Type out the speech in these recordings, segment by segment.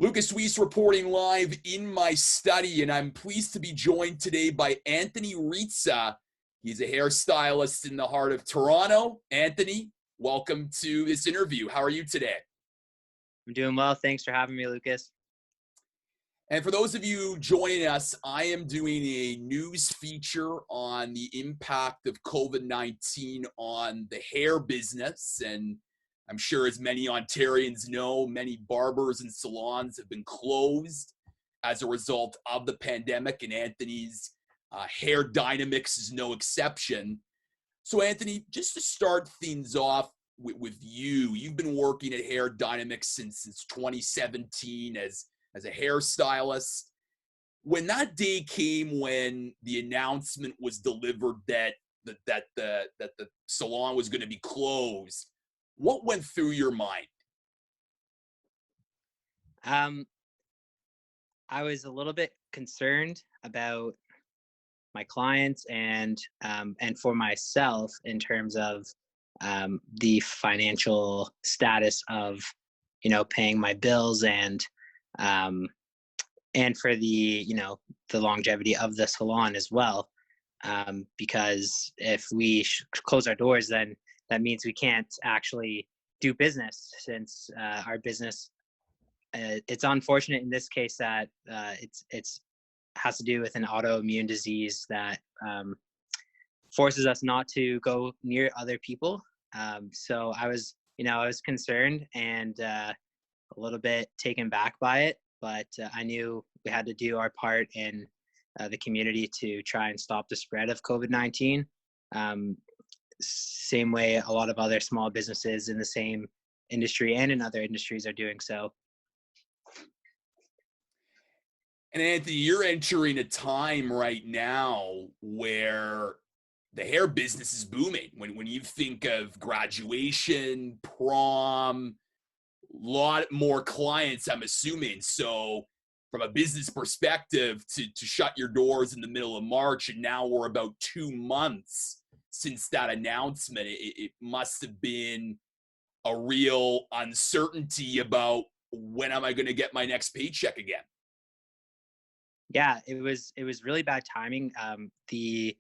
Lucas Weiss reporting live in my study, and I'm pleased to be joined today by Anthony Rizza. He's a hairstylist in the heart of Toronto. Anthony, welcome to this interview. How are you today? I'm doing well. Thanks for having me, Lucas. And for those of you joining us, I am doing a news feature on the impact of COVID-19 on the hair business. And I'm sure as many Ontarians know, many barbers and salons have been closed as a result of the pandemic, and Anthony's Hair Dynamix is no exception. So Anthony, just to start things off with you, you've been working at Hair Dynamix since 2017 as a hairstylist. When that day came when the announcement was delivered that the salon was going to be closed, what went through your mind? I was a little bit concerned about my clients and for myself in terms of the financial status of paying my bills and for the longevity of the salon as well, because if we close our doors, then that means we can't actually do business, since our business, it's unfortunate in this case that it's has to do with an autoimmune disease that forces us not to go near other people. So I was concerned and a little bit taken back by it, but I knew we had to do our part in the community to try and stop the spread of COVID-19. Same way a lot of other small businesses in the same industry and in other industries are doing so. And Anthony, you're entering a time right now where the hair business is booming. When you think of graduation, prom, a lot more clients, I'm assuming. So from a business perspective, to shut your doors in the middle of March, and now we're about 2 months since that announcement, it must have been a real uncertainty about when am I going to get my next paycheck again. Yeah, it was really bad timing. The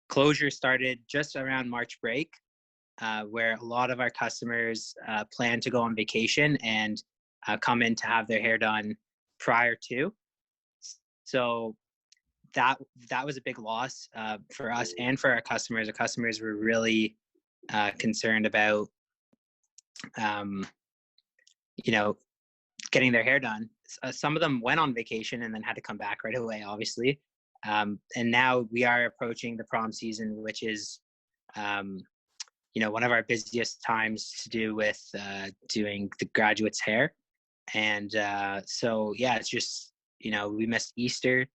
closure started just around March break, where a lot of our customers plan to go on vacation and come in to have their hair done prior to. So that was a big loss for us and for our customers. The customers were really concerned about, getting their hair done. Some of them went on vacation and then had to come back right away, obviously. And now we are approaching the prom season, which is, one of our busiest times to do with doing the graduates' hair. And so, yeah, it's just, we missed Easter.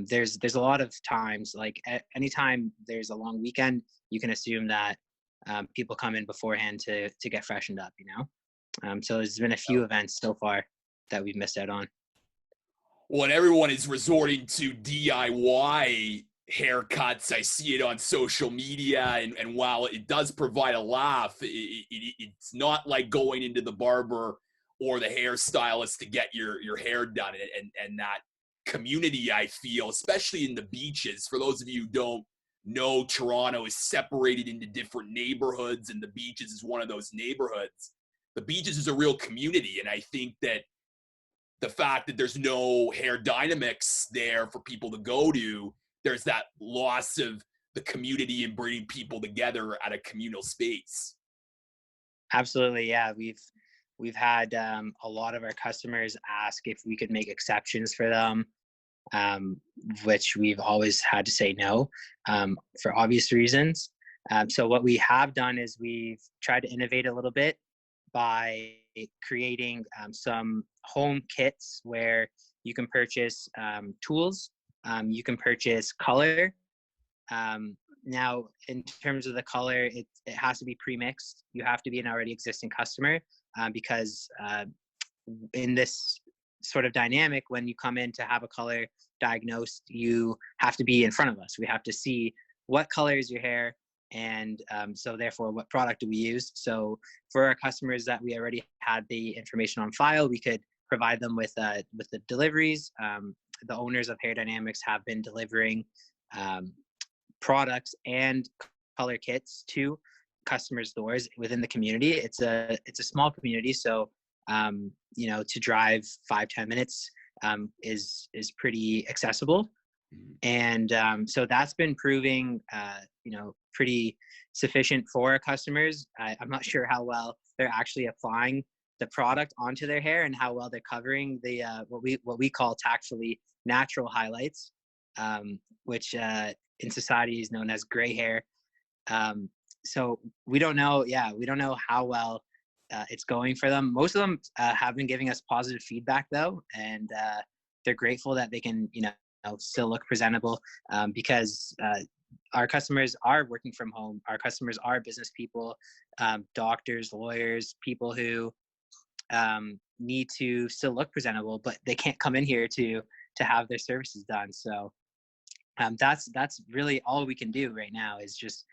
There's a lot of times, like anytime there's a long weekend, you can assume that people come in beforehand to get freshened up, So there's been a few events so far that we've missed out on. Well, and everyone is resorting to DIY haircuts. I see it on social media, and while it does provide a laugh, it's not like going into the barber or the hairstylist to get your hair done. And that community, I feel, especially in the beaches, for those of you who don't know, Toronto is separated into different neighborhoods, and the beaches is one of those neighborhoods. The beaches is a real community, and I think that the fact that there's no Hair Dynamix there for people to go to, there's that loss of the community and bringing people together at a communal space. Absolutely, yeah. We've had a lot of our customers ask if we could make exceptions for them, which we've always had to say no, for obvious reasons. So what we have done is we've tried to innovate a little bit by creating some home kits where you can purchase tools, you can purchase color. Now, in terms of the color, it has to be pre-mixed. You have to be an already existing customer, because in this sort of dynamic, when you come in to have a color diagnosed, you have to be in front of us. We have to see what color is your hair, and so therefore what product do we use. So for our customers that we already had the information on file, we could provide them with the deliveries. The owners of Hair Dynamix have been delivering products and color kits to customers' doors within the community. It's a small community, so to drive 5-10 minutes is pretty accessible. And so that's been proving pretty sufficient for our customers. I'm not sure how well they're actually applying the product onto their hair and how well they're covering the what we call tactfully natural highlights, which in society is known as gray hair. So we don't know. Yeah, we don't know how well it's going for them. Most of them have been giving us positive feedback though, and they're grateful that they can still look presentable because our customers are working from home. Our customers are business people, doctors, lawyers, people who need to still look presentable, but they can't come in here to have their services done. So that's really all we can do right now is just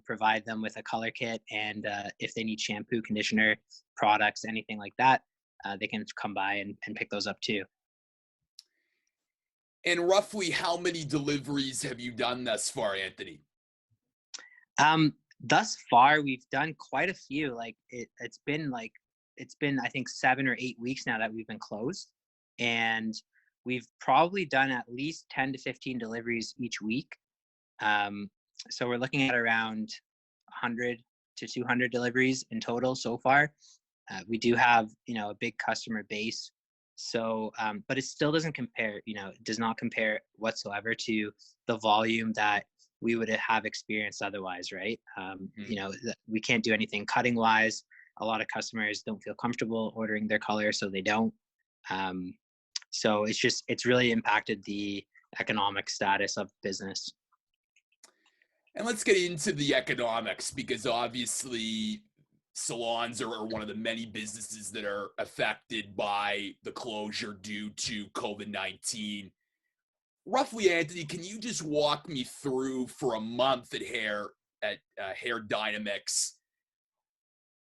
provide them with a color kit, and if they need shampoo, conditioner, products, anything like that, they can come by and pick those up too. And roughly how many deliveries have you done thus far, Anthony? Thus far, we've done quite a few. Like it's been I think 7 or 8 weeks now that we've been closed, and we've probably done at least 10 to 15 deliveries each week. So we're looking at around 100 to 200 deliveries in total so far. We do have a big customer base. So, but it still doesn't compare, it does not compare whatsoever to the volume that we would have experienced otherwise, right? We can't do anything cutting wise. A lot of customers don't feel comfortable ordering their color, so they don't. So it's really impacted the economic status of business. And let's get into the economics, because obviously salons are one of the many businesses that are affected by the closure due to COVID-19. Roughly, Anthony, can you just walk me through for a month at Hair Dynamix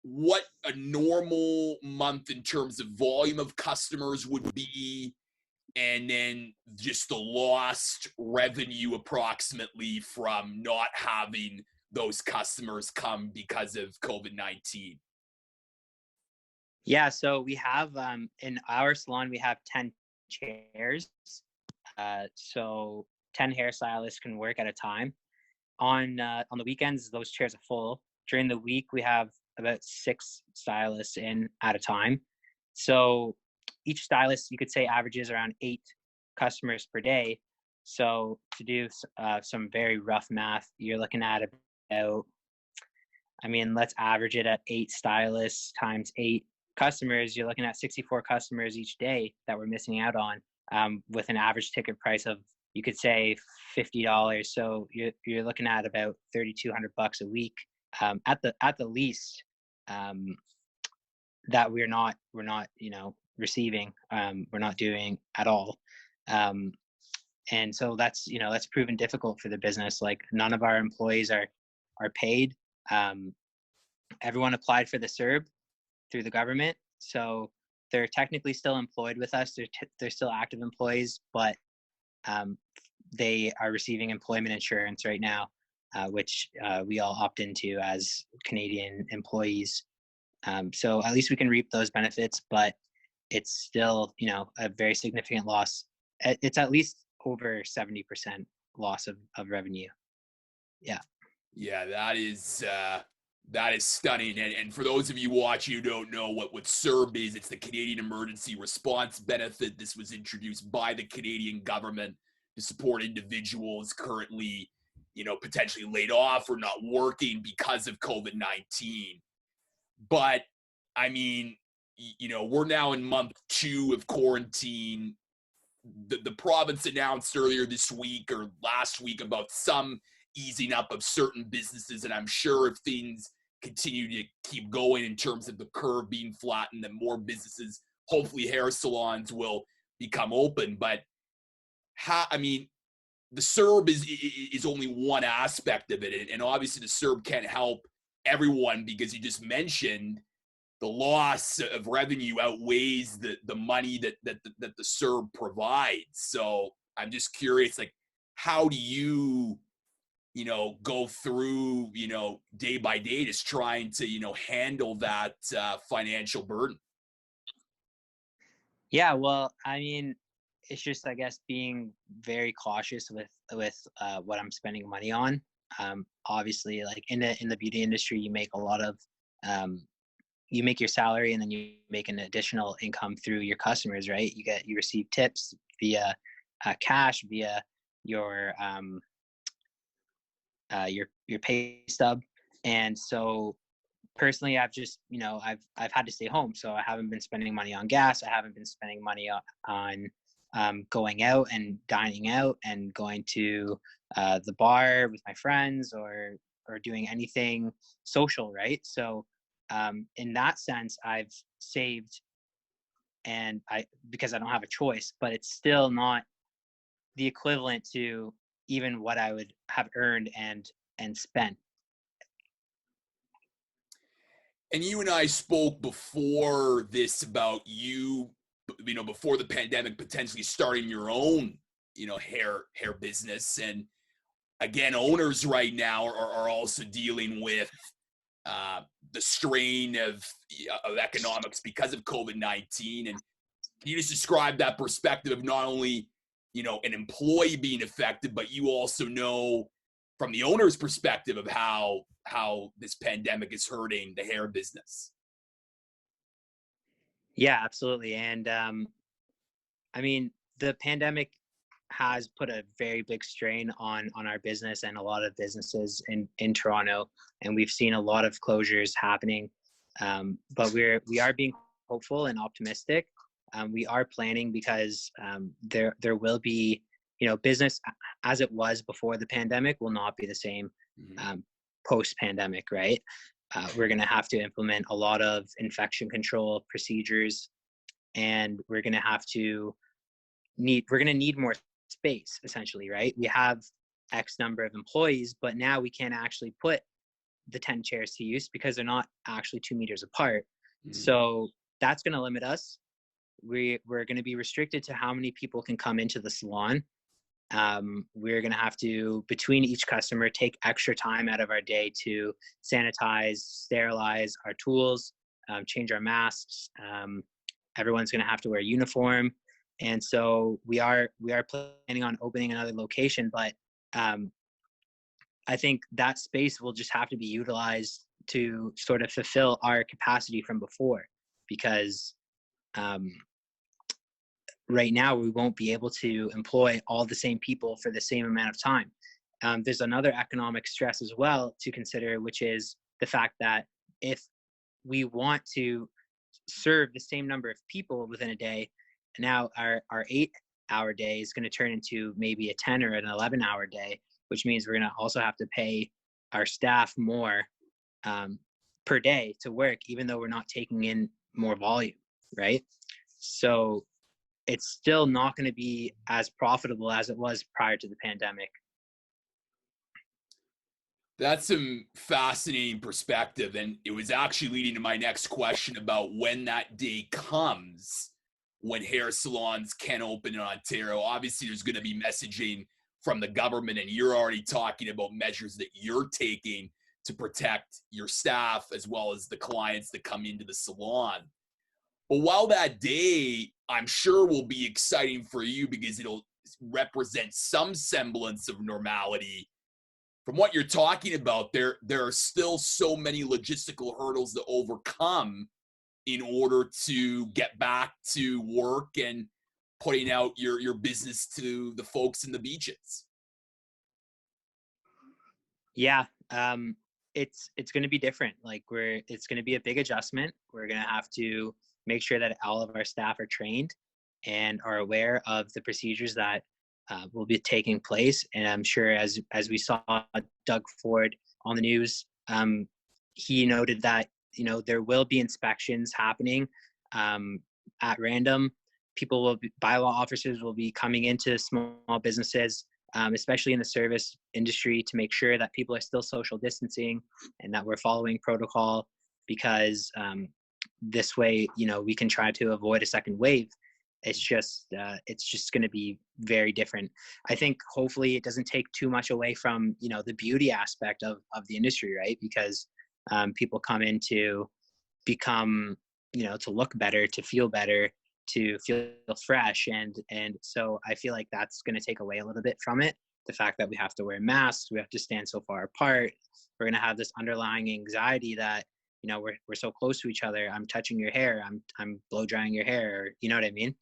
what a normal month in terms of volume of customers would be, and then just the lost revenue approximately from not having those customers come because of COVID-19? Yeah, so we have in our salon we have 10 chairs, so 10 hairstylists can work at a time. On the weekends, those chairs are full. During the week, we have about 6 stylists in at a time. So each stylist, you could say, averages around 8 customers per day. So to do some very rough math, you're looking at about, let's average it at 8 stylists times 8 customers. You're looking at 64 customers each day that we're missing out on, with an average ticket price of, you could say, $50. So you're looking at about $3,200 a week at the least, that we're not receiving, we're not doing at all. And so that's proven difficult for the business. Like, none of our employees are paid. Everyone applied for the CERB through the government, so they're technically still employed with us. They're still active employees, but they are receiving employment insurance right now, which we all opt into as Canadian employees. So at least we can reap those benefits, but it's still, a very significant loss. It's at least over 70% loss of revenue. Yeah. Yeah, that is stunning. And for those of you watching who don't know what CERB is, it's the Canadian Emergency Response Benefit. This was introduced by the Canadian government to support individuals currently, potentially laid off or not working because of COVID-19. But we're now in month 2 of quarantine. The province announced earlier this week or last week about some easing up of certain businesses, and I'm sure if things continue to keep going in terms of the curve being flattened, then more businesses, hopefully hair salons, will become open. But the CERB is only one aspect of it, and obviously the CERB can't help everyone, because you just mentioned the loss of revenue outweighs the money that the CERB provides. So I'm just curious, like, how do you, go through, day by day, just trying to, handle that financial burden? Yeah, well, I mean, it's just, I guess, being very cautious with what I'm spending money on. Obviously, like in the beauty industry, you make a lot of um, you make your salary, and then you make an additional income through your customers, right? You receive tips via cash, via your your pay stub. And so personally, I've just, I've had to stay home, so I haven't been spending money on gas. I haven't been spending money on going out and dining out and going to the bar with my friends, or doing anything social, right? So in that sense, I've saved, and I because I don't have a choice, but it's still not the equivalent to even what I would have earned and spent. And you and I spoke before this about you, before the pandemic, potentially starting your own, hair business. And again, owners right now are also dealing with uh, the strain of economics because of COVID-19. And can you just describe that perspective of not only, an employee being affected, but you also know from the owner's perspective of how this pandemic is hurting the hair business? Yeah, absolutely. And I mean, the pandemic has put a very big strain on our business and a lot of businesses in Toronto, and we've seen a lot of closures happening. But we are being hopeful and optimistic. We are planning because there will be, business as it was before the pandemic will not be the same Mhm. post pandemic, right? We're going to have to implement a lot of infection control procedures, and we're going to need more space, essentially, right? We have X number of employees, but now we can't actually put the 10 chairs to use because they're not actually 2 meters apart. Mhm. So that's going to limit us. We're going to be restricted to how many people can come into the salon. We're going to have to, between each customer, take extra time out of our day to sanitize, sterilize our tools, change our masks. Everyone's going to have to wear a uniform. And so we are planning on opening another location, but um, I think that space will just have to be utilized to sort of fulfill our capacity from before, because um, right now we won't be able to employ all the same people for the same amount of time. There's another economic stress as well to consider, which is the fact that if we want to serve the same number of people within a day, now our 8-hour day is going to turn into maybe a 10 or an 11-hour day, which means we're going to also have to pay our staff more per day to work, even though we're not taking in more volume, right? So it's still not going to be as profitable as it was prior to the pandemic. That's some fascinating perspective. And it was actually leading to my next question about when that day comes when hair salons can open in Ontario. Obviously, there's going to be messaging from the government, and you're already talking about measures that you're taking to protect your staff as well as the clients that come into the salon. But while that day, I'm sure, will be exciting for you because it'll represent some semblance of normality, from what you're talking about, there are still so many logistical hurdles to overcome in order to get back to work and putting out your business to the folks in the beaches. Yeah, it's going to be different. Like it's going to be a big adjustment. We're going to have to make sure that all of our staff are trained and are aware of the procedures that will be taking place. And I'm sure, as we saw Doug Ford on the news, he noted that there will be inspections happening at random. Bylaw officers will be coming into small businesses, especially in the service industry, to make sure that people are still social distancing and that we're following protocol, because this way, you know, we can try to avoid a second wave. It's just going to be very different. I think hopefully it doesn't take too much away from, you know, the beauty aspect of the industry, right? Because people come in to become, you know, to look better, to feel better, to feel fresh. And so I feel like that's going to take away a little bit from it. The fact that we have to wear masks, we have to stand so far apart. We're going to have this underlying anxiety that, you know, we're so close to each other. I'm touching your hair. I'm blow drying your hair. You know what I mean?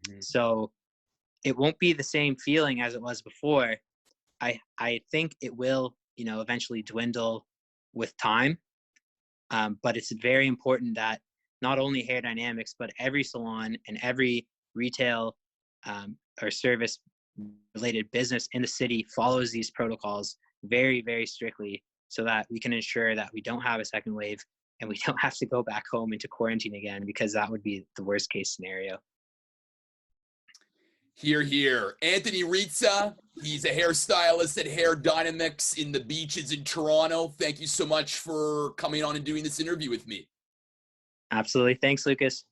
Mm-hmm. So it won't be the same feeling as it was before. I think it will, you know, eventually dwindle with time. But it's very important that not only Hair Dynamix, but every salon and every retail or service related business in the city follows these protocols very, very strictly, so that we can ensure that we don't have a second wave and we don't have to go back home into quarantine again, because that would be the worst case scenario. Hear, hear. Anthony Rizza, he's a hairstylist at Hair Dynamix in the Beaches in Toronto. Thank you so much for coming on and doing this interview with me. Absolutely. Thanks, Lucas.